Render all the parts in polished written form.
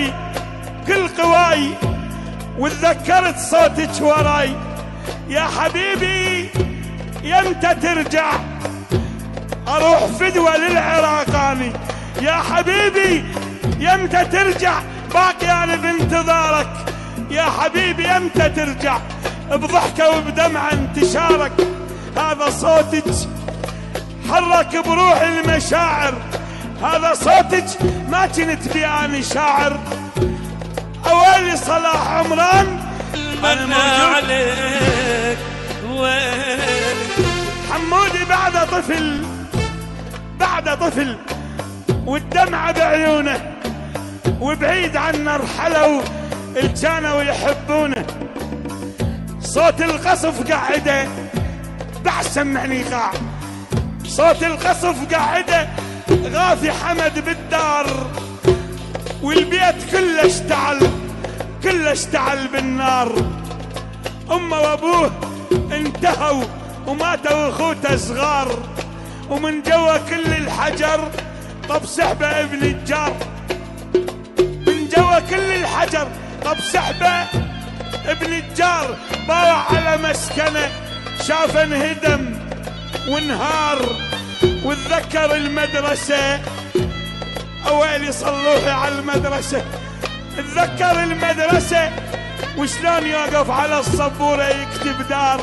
قواي كل قواي وتذكرت صوتك وراي. يا حبيبي يمتى ترجع اروح فدوة للعراقاني. يا حبيبي يمتى ترجع باقي انا بانتظارك. يا حبيبي يمتى ترجع بضحكة وبدمعة انتشارك. هذا صوتك حرك بروح المشاعر. هذا صوتك ما كنت بي اني شاعر. اويلي صلاح عمران المنى عليك وين حمودي بعد طفل والدمعة بعيونه وبعيد عنا رحلوا اللي كانوا يحبونه. صوت القصف قاعده بعد سمعني قاع. صوت القصف قاعده غاثي حمد بالدار والبيت كله اشتعل بالنار. امه وابوه انتهوا وماتوا اخوته صغار ومن جوا كل الحجر طب سحبه ابن الجار. من جوا كل الحجر طب سحبه ابن الجار. باوع على مسكنه شاف انهدم وانهار وتذكر المدرسه. اويلي صلوحي على المدرسه. تذكر المدرسه وشلون يوقف على السبوره يكتب دار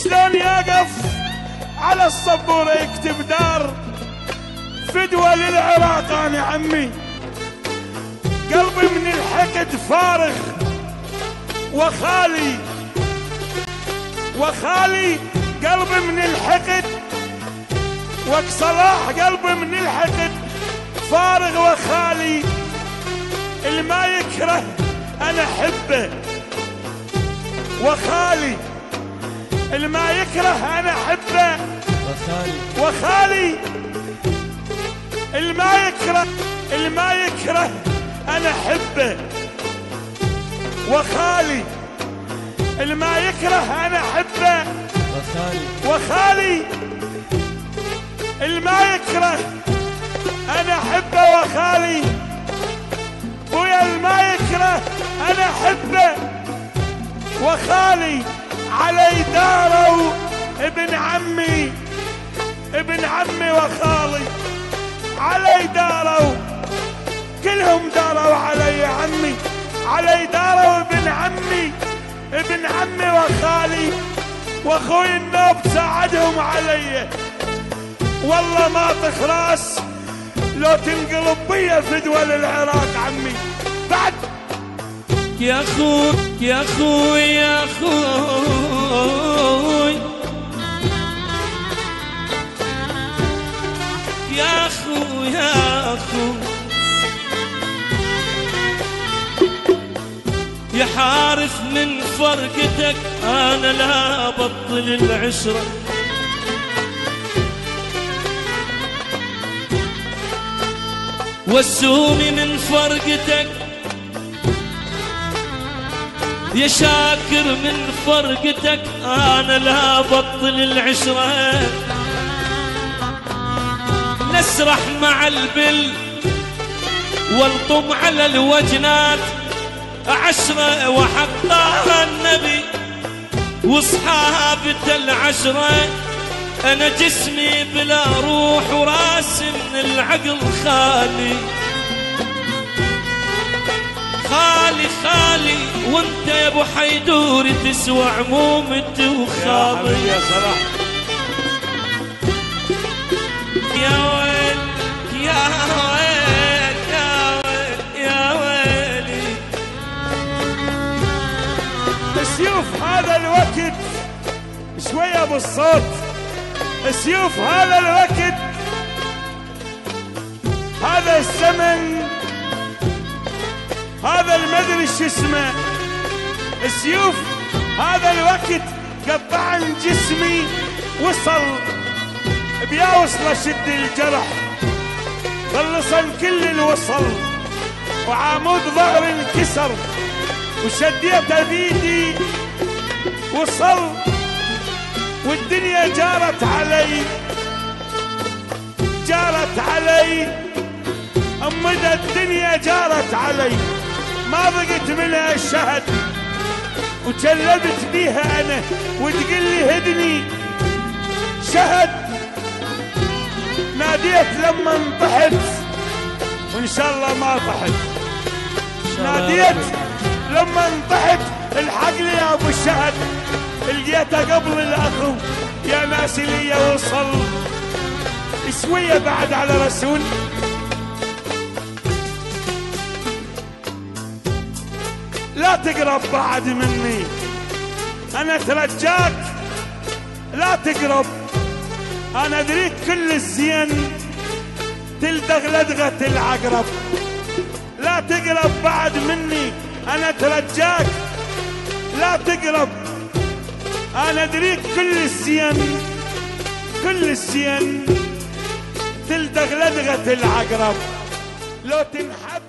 شلون يوقف على السبوره يكتب دار. فدوة للعراقاني عمي قلبي من الحقد فارغ وخالي قلبي من الحقد وك صلاح قلبي من الحقد فارغ وخالي. اللي ما يكره انا احبه وخالي. اللي ما يكره انا احبه وخالي. اللي ما يكره انا احبه وخالي. اللي ما يكره انا احبه وخالي. اللي ما يكره انا احبه وخالي. ويا اللي ما يكره انا احبه وخالي. علي داروا ابن عمي وخالي. علي داروا كلهم داروا علي عمي. علي داروا ابن عمي وخالي. واخوي النوب ساعدهم علي. والله ما تخراس لو تنقلب بيا فدوة للعراق عمي. بعد يا اخوي يا اخوي يا اخوي يا اخوي يا اخوي يا حارف من فرقتك انا لا ابطل العشرة. والسومي من فرقتك يا شاكر من فرقتك انا لا ابطل العشرة. نسرح مع البل والطم على الوجنات 10 وحطها النبي وصحابته 10. انا جسمي بلا روح وراسي من العقل خالي. خالي وانت يا ابو حيدور تسوى عمومتي وخالي. يا صلاح يا ويل يا ويل يا ويل يا ويلي. السيوف هذا الوقت شوية بالصوت. السيوف هذا الوقت هذا الزمن هذا المدري شو اسمه. السيوف هذا الوقت قطعن جسمي وصل بيا وصل شد الجرح خلصن كل الوصل وعامود ظهر انكسر وشديته بيدي وصل والدنيا جارت علي جارت علي، مدى الدنيا جارت علي، ما بقيت منها الشهد، وجلبت بيها انا وتقول لي هدني شهد. ناديت لما انطحت وان شاء الله ما طحت، ناديت لما انطحت الحق لي يا ابو الشهد، لقيته قبل الاخو يا ناس لي وصل شويه بعد على رسول. لا تقرب بعد مني انا ترجاك، لا تقرب، انا ادريك كل الزين تلدغ لدغة العقرب. لا تقرب بعد مني انا ترجاك، لا تقرب، انا ادريك كل الزين، كل الزين تلدغ لدغة العقرب. لو تنحب